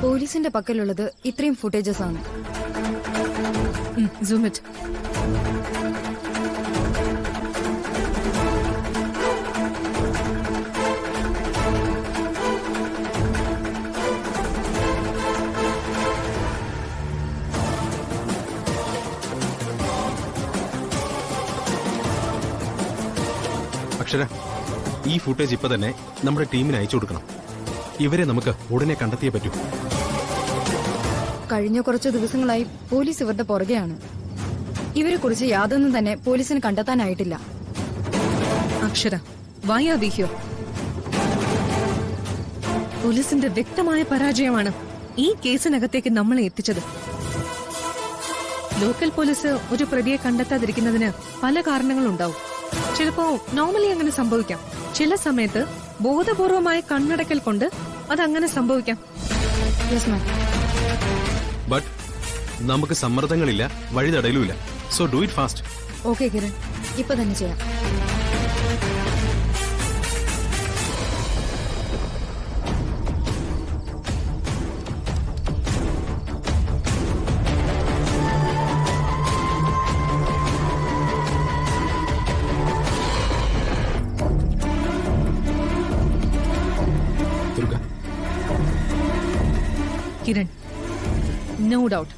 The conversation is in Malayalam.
പോലീസിന്റെ പക്കലുള്ളത് ഇത്രയും ഫുട്ടേജസ് ആണ്. Zoom it. അക്ഷര, ഈ ഫുട്ടേജ് ഇപ്പൊ തന്നെ നമ്മുടെ ടീമിന് അയച്ചു കൊടുക്കണം. ഇവരെ നമുക്ക് ഉടനെ കണ്ടെത്തിയേ പറ്റൂ. കഴിഞ്ഞ കുറച്ചു ദിവസങ്ങളായി പോലീസ് ഇവരുടെ പുറകെയാണ്. ഇവരെ കുറിച്ച് യാതൊന്നും തന്നെ പോലീസിന് കണ്ടെത്താനായിട്ടില്ല. അക്ഷര, വൈ ആർ വി ഹിയർ? പോലീസിന്റെ വ്യക്തമായ പരാജയമാണ് ഈ കേസിനകത്തേക്ക് നമ്മളെ എത്തിച്ചത്. ലോക്കൽ പോലീസ് ഒരു പ്രതിയെ കണ്ടെത്താതിരിക്കുന്നതിന് പല കാരണങ്ങളുണ്ടാവും. ചിലപ്പോ നോർമലി അങ്ങനെ സംഭവിക്കാം. ചില സമയത്ത് ബോധപൂർവമായ കണ്ണടക്കൽ കൊണ്ട് അതങ്ങനെ സംഭവിക്കാം. ബട്ട് നമുക്ക് സമ്മർദ്ദങ്ങളില്ല, വഴിതടയലുമില്ല. So do it fast. Okay Kiran, ഇപ്പൊ തന്നെ ചെയ്യാം. Kiran, no doubt